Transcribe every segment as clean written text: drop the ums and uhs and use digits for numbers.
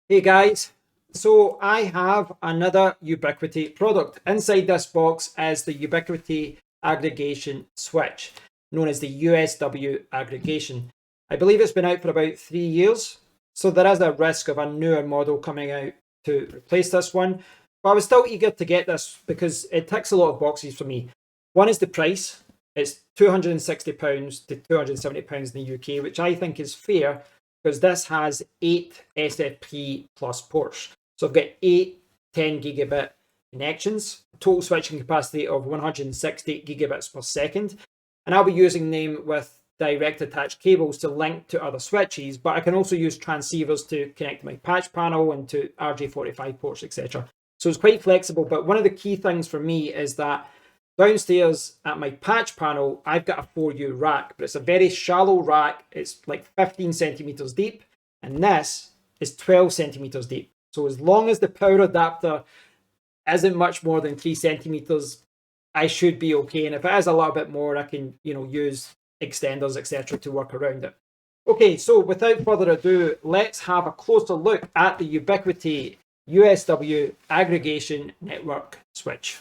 Hey guys, so I have another Ubiquiti product. Inside this box is the Ubiquiti Aggregation switch, known as the USW Aggregation. I believe it's been out for about 3 years, so there is a risk of a newer model coming out to replace this one. But I was still eager to get this because it ticks a lot of boxes for me. One is the price. It's £260 to £270 in the UK, which I think is fair because this has 8 SFP plus ports. So I've got 8 10 gigabit connections, total switching capacity of 160 gigabits per second. And I'll be using them with direct attached cables to link to other switches, but I can also use transceivers to connect to my patch panel and to RJ45 ports, etc. So it's quite flexible, but one of the key things for me is that downstairs at my patch panel, I've got a 4U rack, but it's a very shallow rack. It's like 15 centimeters deep, and this is 12 centimeters deep. So as long as the power adapter isn't much more than 3 centimeters, I should be okay. And if it is a little bit more, I can, use extenders, etc., to work around it. Okay, so without further ado, let's have a closer look at the Ubiquiti USW Aggregation Network switch.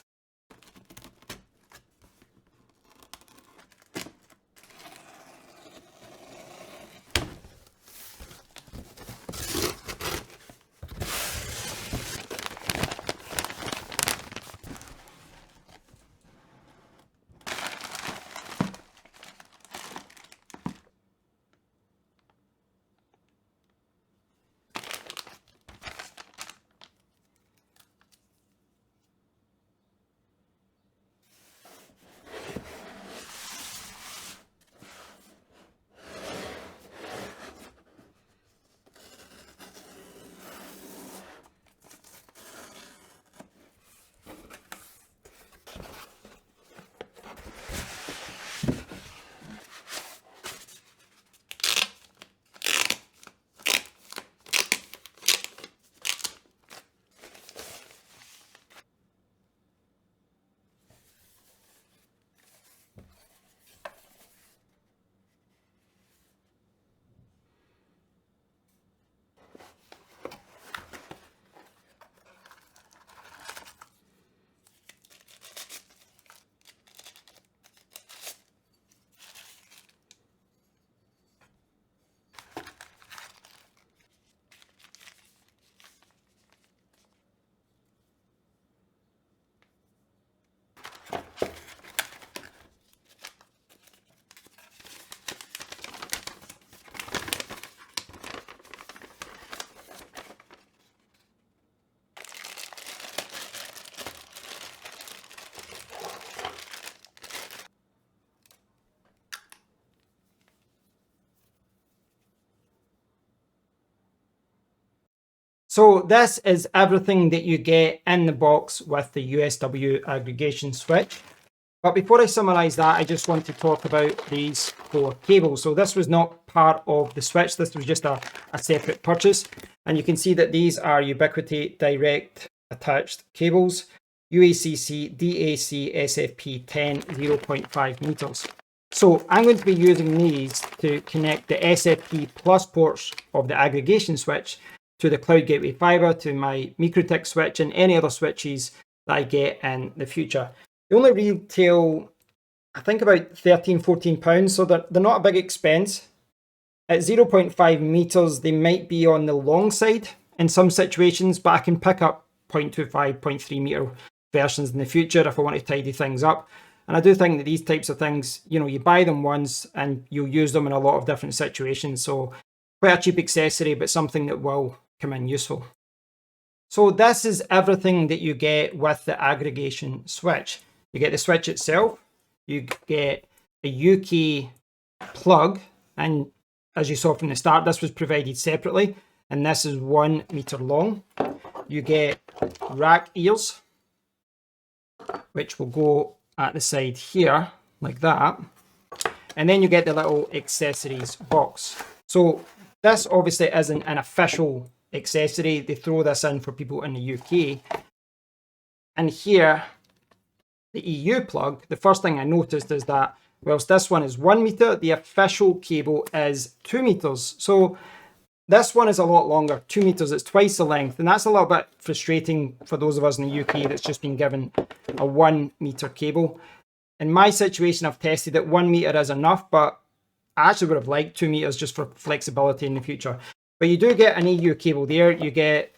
So this is everything that you get in the box with the USW aggregation switch. But before I summarize that, I just want to talk about these 4 cables. So this was not part of the switch. This was just a separate purchase. And you can see that these are Ubiquiti direct attached cables, UACC DAC SFP 10 0.5 meters. So I'm going to be using these to connect the SFP plus ports of the aggregation switch to the Cloud Gateway Fiber, to my MikroTik switch, and any other switches that I get in the future. They only retail, I think, about £13-14, so they're not a big expense. At 0.5 meters, they might be on the long side in some situations, but I can pick up 0.25, 0.3 meter versions in the future if I want to tidy things up. And I do think that these types of things, you buy them once and you'll use them in a lot of different situations. So quite a cheap accessory, but something that will come in useful. So this is everything that you get with the aggregation switch. You get the switch itself, you get a UK plug, and as you saw from the start, this was provided separately, and this is 1 meter long. You get rack ears, which will go at the side here, like that. And then you get the little accessories box. So this obviously isn't an official accessory. They throw this in for people in the UK. And here, the EU plug, the first thing I noticed is that whilst this one is 1 meter, the official cable is 2 meters. So this one is a lot longer, 2 meters, it's twice the length, and that's a little bit frustrating for those of us in the UK that's just been given a 1 meter cable. In my situation, I've tested it, 1 meter is enough, but I actually would have liked 2 meters just for flexibility in the future. But you do get an EU cable there, you get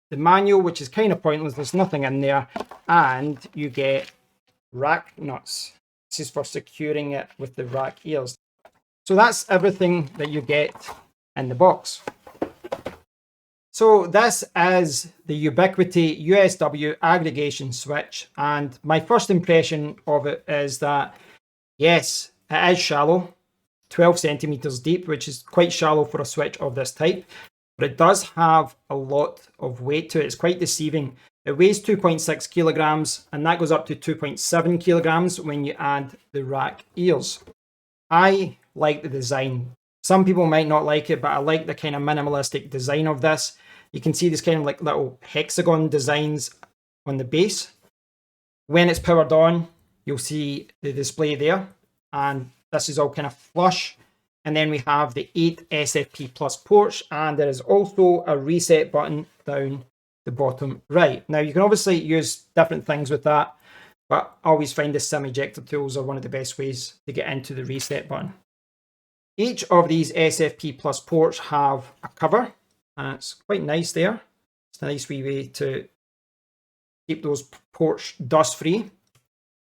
the manual, which is kind of pointless, there's nothing in there, and you get rack nuts. This is for securing it with the rack ears. So that's everything that you get in the box. So this is the Ubiquiti USW Aggregation switch, and my first impression of it is that yes, it is shallow, 12 centimeters deep, which is quite shallow for a switch of this type, but it does have a lot of weight to it. It's quite deceiving. It weighs 2.6 kilograms, and that goes up to 2.7 kilograms when you add the rack ears. I like the design. Some people might not like it, but I like the kind of minimalistic design of this. You can see these kind of like little hexagon designs on the base. When it's powered on, you'll see the display there, and this is all kind of flush. And then we have the 8 SFP plus ports, and there is also a reset button down the bottom right. Now you can obviously use different things with that, but I always find the SIM ejector tools are one of the best ways to get into the reset button. Each of these SFP plus ports have a cover, and it's quite nice there. It's a nice wee way to keep those ports dust free.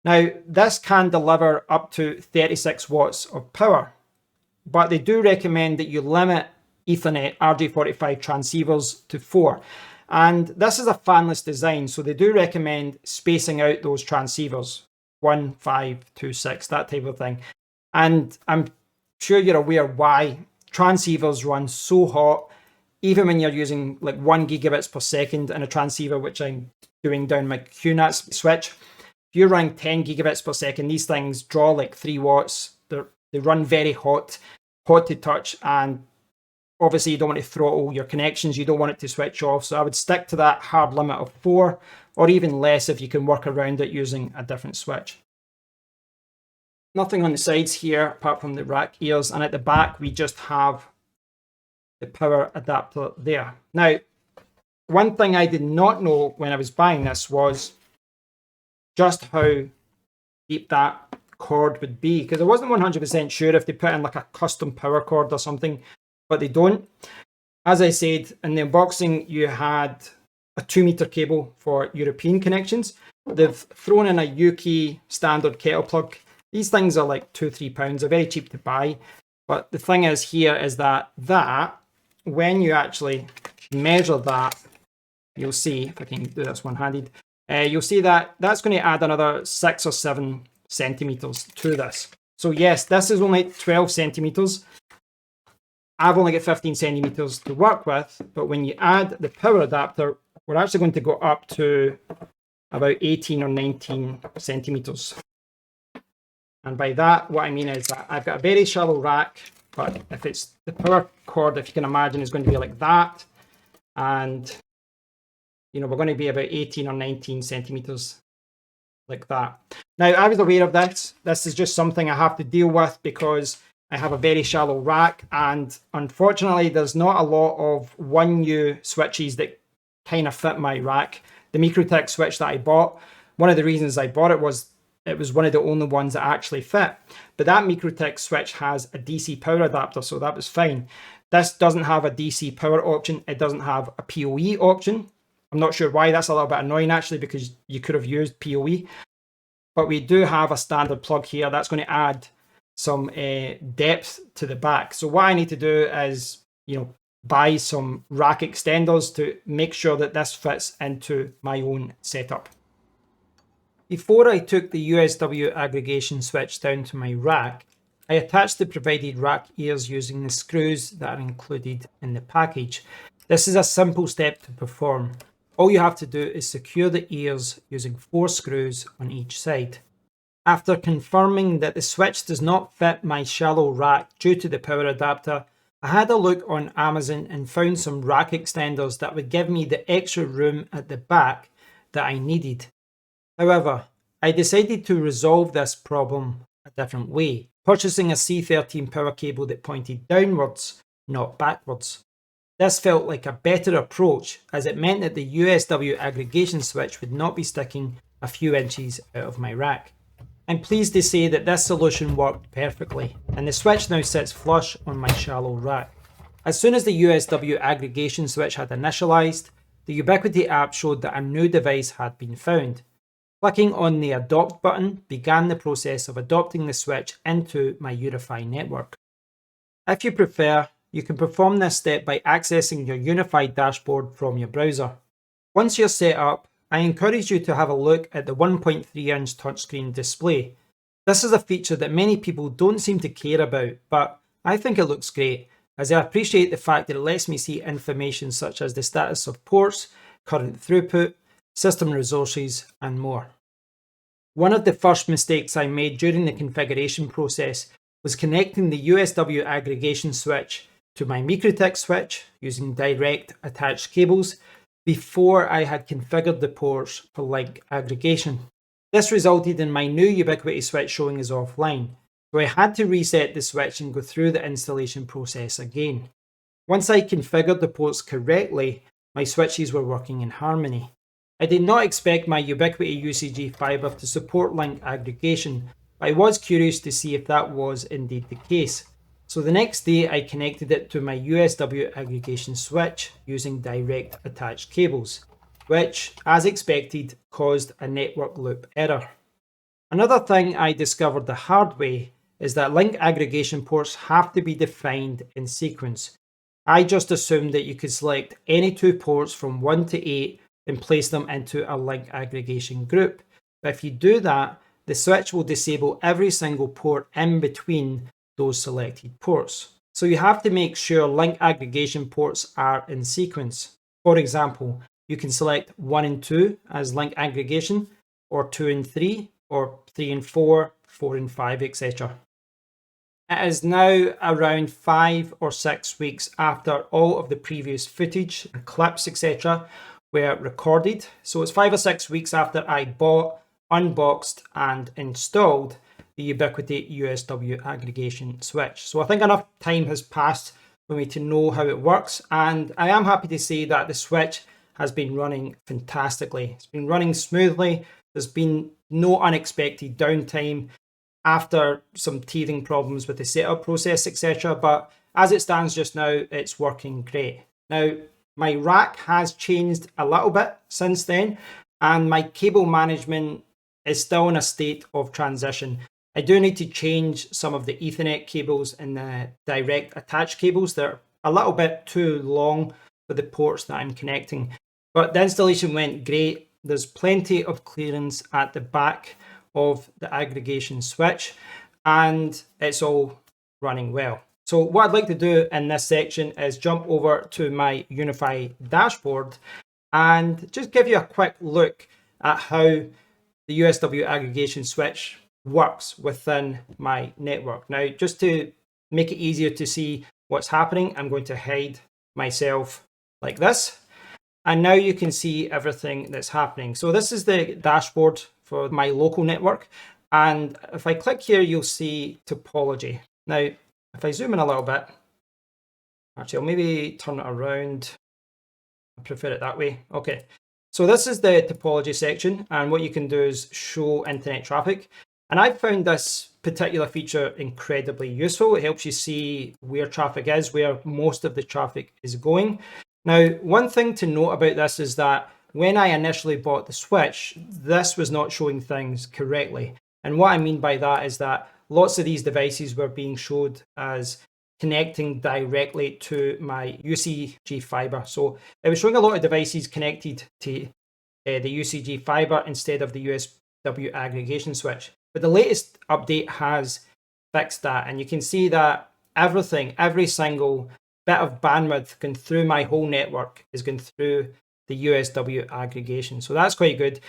Now this can deliver up to 36 watts of power, but they do recommend that you limit Ethernet RJ45 transceivers to 4. And this is a fanless design, so they do recommend spacing out those transceivers, 1, 5, 2, 6, that type of thing. And I'm sure you're aware why transceivers run so hot, even when you're using like 1 gigabits per second in a transceiver, which I'm doing down my QNAT switch. If you're running 10 gigabits per second, these things draw like 3 watts. They run very hot to touch, and obviously you don't want to throttle your connections. You don't want it to switch off. So I would stick to that hard limit of 4, or even less if you can work around it using a different switch. Nothing on the sides here apart from the rack ears, and at the back we just have the power adapter there. Now, one thing I did not know when I was buying this was just how deep that cord would be, because I wasn't 100% sure if they put in like a custom power cord or something, but they don't. As I said, in the unboxing you had a 2 meter cable for European connections. They've thrown in a UK standard kettle plug. These things are like £2-3. They're very cheap to buy. But the thing is here is that when you actually measure that, you'll see, if I can do this one-handed, you'll see that that's going to add another 6 or 7 centimeters to this. So yes, this is only 12 centimeters. I've only got 15 centimeters to work with, but when you add the power adapter, we're actually going to go up to about 18 or 19 centimeters. And by that, what I mean is that I've got a very shallow rack, but if it's the power cord, if you can imagine, is going to be like that. And, you know, we're going to be about 18 or 19 centimeters like that. Now, I was aware of this. This is just something I have to deal with because I have a very shallow rack. And unfortunately, there's not a lot of 1U switches that kind of fit my rack. The MikroTik switch that I bought, one of the reasons I bought it was one of the only ones that actually fit. But that MikroTik switch has a DC power adapter, so that was fine. This doesn't have a DC power option. It doesn't have a PoE option. I'm not sure why. That's a little bit annoying actually, because you could have used PoE. But we do have a standard plug here that's going to add some depth to the back. So what I need to do is, you know, buy some rack extenders to make sure that this fits into my own setup. Before I took the USW aggregation switch down to my rack, I attached the provided rack ears using the screws that are included in the package. This is a simple step to perform. All you have to do is secure the ears using 4 screws on each side. After confirming that the switch does not fit my shallow rack due to the power adapter, I had a look on Amazon and found some rack extenders that would give me the extra room at the back that I needed. However, I decided to resolve this problem a different way, purchasing a C13 power cable that pointed downwards, not backwards. This felt like a better approach as it meant that the USW aggregation switch would not be sticking a few inches out of my rack. I'm pleased to say that this solution worked perfectly, and the switch now sits flush on my shallow rack. As soon as the USW aggregation switch had initialized, the Ubiquiti app showed that a new device had been found. Clicking on the Adopt button began the process of adopting the switch into my Unifi network. If you prefer, you can perform this step by accessing your Unifi dashboard from your browser. Once you're set up, I encourage you to have a look at the 1.3-inch touchscreen display. This is a feature that many people don't seem to care about, but I think it looks great, as I appreciate the fact that it lets me see information such as the status of ports, current throughput, system resources, and more. One of the first mistakes I made during the configuration process was connecting the USW aggregation switch to my MikroTik switch using direct attached cables before I had configured the ports for link aggregation. This resulted in my new Ubiquiti switch showing as offline, so I had to reset the switch and go through the installation process again. Once I configured the ports correctly, my switches were working in harmony. I did not expect my Ubiquiti UCG Fiber to support link aggregation, but I was curious to see if that was indeed the case. So the next day I connected it to my USW aggregation switch using direct attached cables, which, as expected, caused a network loop error. Another thing I discovered the hard way is that link aggregation ports have to be defined in sequence. I just assumed that you could select any two ports from 1 to 8 and place them into a link aggregation group. But if you do that, the switch will disable every single port in between those selected ports. So you have to make sure link aggregation ports are in sequence. For example, you can select 1 and 2 as link aggregation, or 2 and 3, or 3 and 4, 4 and 5, etc. It is now around 5 or 6 weeks after all of the previous footage, clips, etc. were recorded. So it's 5 or 6 weeks after I bought, unboxed, and installed the Ubiquiti USW aggregation switch. So I think enough time has passed for me to know how it works, and I am happy to say that the switch has been running fantastically. It's been running smoothly. There's been no unexpected downtime after some teething problems with the setup process, etc. But as it stands just now, it's working great. Now, my rack has changed a little bit since then, and my cable management is still in a state of transition. I do need to change some of the Ethernet cables and the direct attached cables. They're a little bit too long for the ports that I'm connecting. But the installation went great. There's plenty of clearance at the back of the aggregation switch, and it's all running well. So what I'd like to do in this section is jump over to my Unifi dashboard and just give you a quick look at how the USW aggregation switch works within my network. Now, just to make it easier to see what's happening, I'm going to hide myself like this. And now you can see everything that's happening. So this is the dashboard for my local network. And if I click here, you'll see topology. Now, if I zoom in a little bit, actually, I'll maybe turn it around. I prefer it that way. Okay. So this is the topology section. And what you can do is show internet traffic. And I've found this particular feature incredibly useful. It helps you see where traffic is, where most of the traffic is going. Now, one thing to note about this is that when I initially bought the switch, this was not showing things correctly. And what I mean by that is that lots of these devices were being showed as connecting directly to my UCG Fiber. So it was showing a lot of devices connected to the UCG Fiber instead of the USW aggregation switch. But the latest update has fixed that. And you can see that everything, every single bit of bandwidth going through my whole network is going through the USW aggregation. So that's quite good.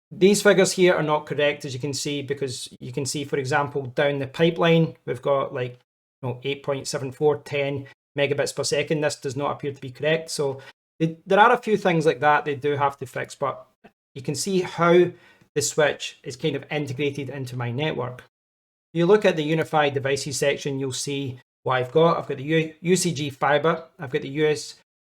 These figures here are not correct, as you can see, because you can see, for example, down the pipeline, we've got like 8.7410 megabits per second. This does not appear to be correct. So there are a few things like that they do have to fix, but you can see how the switch is kind of integrated into my network. If you look at the Unifi devices section, you'll see what I've got. I've got the UCG Fiber, I've got the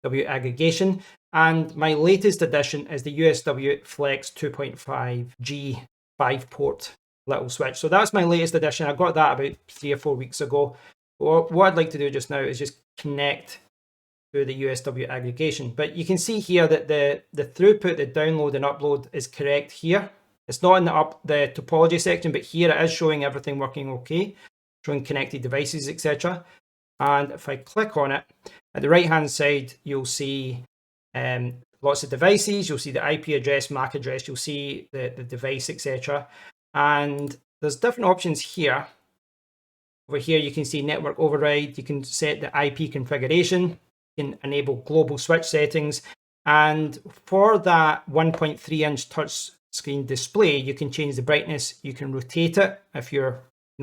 USW Aggregation. And my latest addition is the USW Flex 2.5G 5-port little switch. So that's my latest addition. I got that about 3 or 4 weeks ago. What I'd like to do just now is just connect to the USW aggregation. But you can see here that the throughput, the download and upload is correct here. It's not in the topology section, but here it is showing everything working okay, showing connected devices, etc. And if I click on it, at the right hand side, you'll see lots of devices. You'll see the IP address, MAC address, you'll see the device, etc. And there's different options here. Over here, you can see network override. You can set the IP configuration. You can enable global switch settings. And for that 1.3-inch touch screen display, you can change the brightness. You can rotate it if you're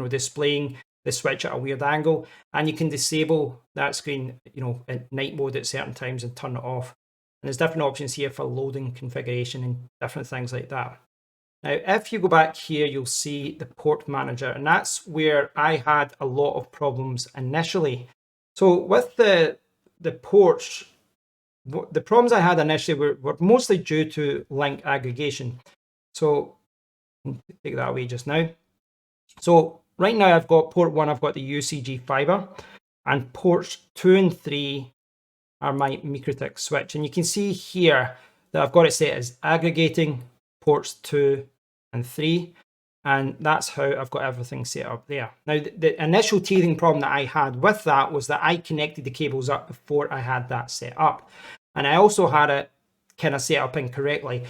displaying the switch at a weird angle. And you can disable that screen in night mode at certain times and turn it off. And there's different options here for loading configuration and different things like that. Now, if you go back here, you'll see the port manager, and that's where I had a lot of problems initially. So with the ports, the problems I had initially were mostly due to link aggregation. So take that away just now. So right now I've got port 1, I've got the UCG Fiber, and ports 2 and 3 are my Ubiquiti switch. And you can see here that I've got it set as aggregating ports 2 and 3, and that's how I've got everything set up there. Now, the initial teething problem that I had with that was that I connected the cables up before I had that set up, and I also had it kind of set up incorrectly.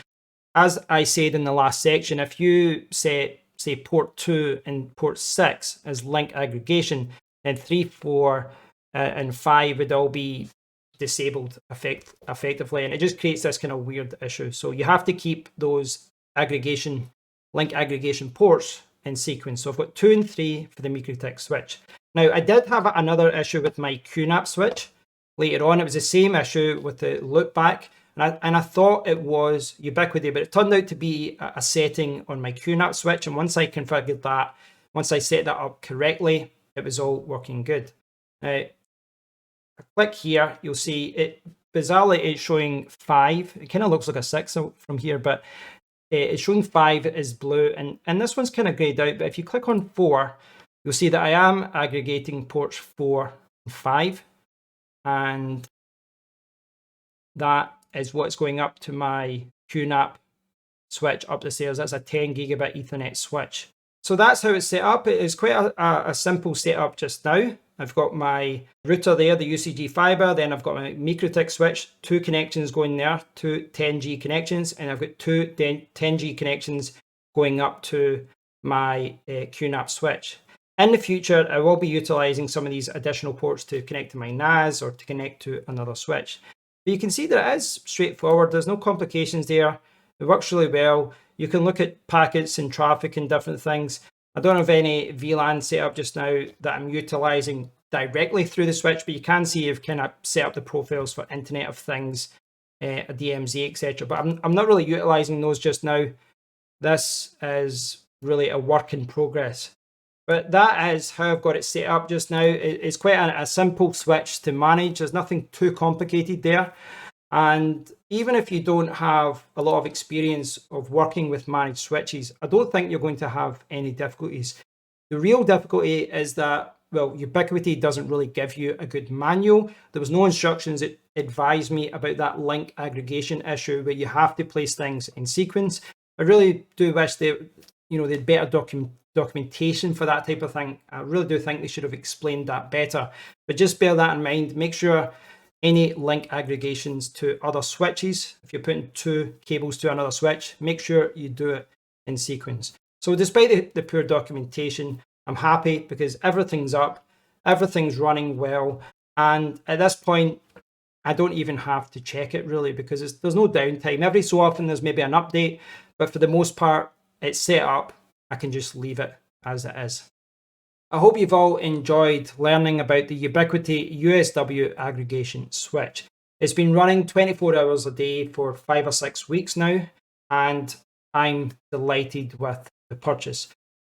As I said in the last section, if you set, say, port 2 and port 6 as link aggregation, then 3, 4, and 5 would all be disabled effectively, and it just creates this kind of weird issue. So you have to keep those link aggregation ports in sequence. So I've got 2 and 3 for the Ubiquiti switch. Now, I did have another issue with my QNAP switch later on. It was the same issue with the loopback, and I thought it was Ubiquiti, but it turned out to be a setting on my QNAP switch. And once I configured that, once I set that up correctly, it was all working good. Now, I click here, you'll see it bizarrely it's showing 5. It kind of looks like a 6 from here, but it's showing 5 is blue, and this one's kind of grayed out. But if you click on 4, you'll see that I am aggregating ports 4 and 5, and that is what's going up to my QNAP switch up the stairs. That's a 10 gigabit Ethernet switch. So that's how it's set up. It is quite a simple setup just now. I've got my router there, the UCG Fiber, then I've got my Ubiquiti switch, 2 connections going there, 2 10G connections, and I've got 2 10G connections going up to my QNAP switch. In the future, I will be utilizing some of these additional ports to connect to my NAS or to connect to another switch. But you can see that it is straightforward. There's no complications there. It works really well. You can look at packets and traffic and different things. I don't have any VLAN set up just now that I'm utilizing directly through the switch, but you can see you've kind of set up the profiles for Internet of Things, DMZ, etc. But I'm not really utilizing those just now. This is really a work in progress. But that is how I've got it set up just now. It's quite a simple switch to manage. There's nothing too complicated there. And even if you don't have a lot of experience of working with managed switches, I don't think you're going to have any difficulties. The real difficulty is that, well, Ubiquiti doesn't really give you a good manual. There was no instructions that advised me about that link aggregation issue where you have to place things in sequence. I really do wish they'd better documentation for that type of thing. I really do think they should have explained that better. But just bear that in mind. Make sure any link aggregations to other switches, if you're putting 2 cables to another switch, make sure you do it in sequence. So despite the poor documentation, I'm happy because everything's up, everything's running well, and at this point, I don't even have to check it really because there's no downtime. Every so often there's maybe an update, but for the most part, it's set up. I can just leave it as it is. I hope you've all enjoyed learning about the Ubiquiti USW Aggregation switch. It's been running 24 hours a day for 5 or 6 weeks now, and I'm delighted with the purchase.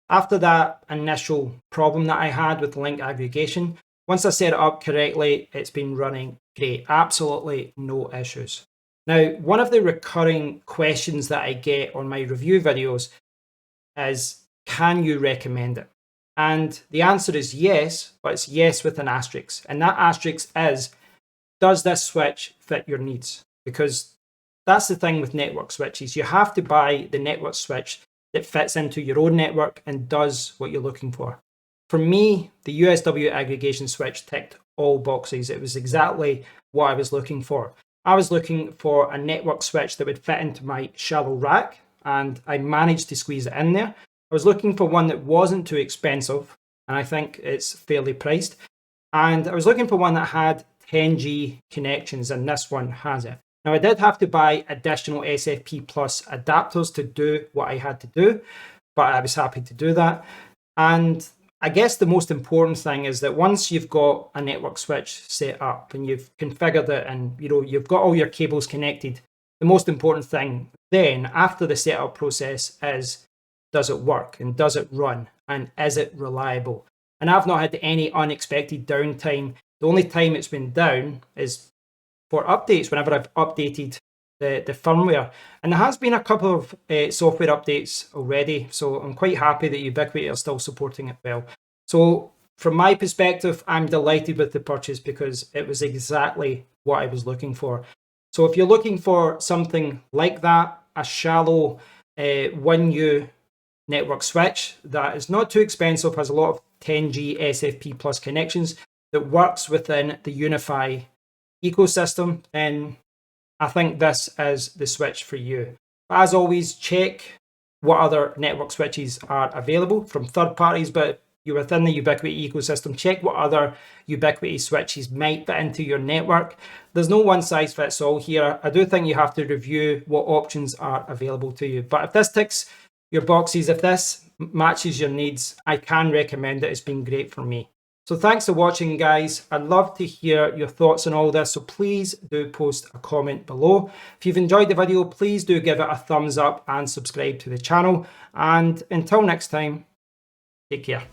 After that initial problem that I had with link aggregation, Once I set it up correctly, it's been running great. Absolutely no issues. Now, one of the recurring questions that I get on my review videos is, can you recommend it? And the answer is yes, but it's yes with an asterisk. And that asterisk is, does this switch fit your needs? Because that's the thing with network switches. You have to buy the network switch that fits into your own network and does what you're looking for. For me, the USW aggregation switch ticked all boxes. It was exactly what I was looking for. I was looking for a network switch that would fit into my shallow rack, and I managed to squeeze it in there. I was looking for one that wasn't too expensive, and I think it's fairly priced. And I was looking for one that had 10G connections, and this one has it. Now, I did have to buy additional SFP plus adapters to do what I had to do, but I was happy to do that. And I guess the most important thing is that once you've got a network switch set up and you've configured it and you've got all your cables connected, the most important thing then after the setup process is, does it work and does it run and is it reliable? And I've not had any unexpected downtime. The only time it's been down is for updates, whenever I've updated the firmware. And there has been a couple of software updates already, so I'm quite happy that Ubiquiti are still supporting it well. So from my perspective, I'm delighted with the purchase because it was exactly what I was looking for. So if you're looking for something like that, a shallow 1U network switch that is not too expensive, has a lot of 10G SFP plus connections, that works within the Unifi ecosystem, then I think this is the switch for you. But as always, check what other network switches are available from third parties, but you're within the Ubiquiti ecosystem. Check what other Ubiquiti switches might fit into your network. There's no one size fits all here. I do think you have to review what options are available to you. But if this ticks your boxes, if this matches your needs, I can recommend it. It's been great for me. So thanks for watching, guys. I'd love to hear your thoughts on all this, so please do post a comment below. If you've enjoyed the video, please do give it a thumbs up and subscribe to the channel. And until next time, take care.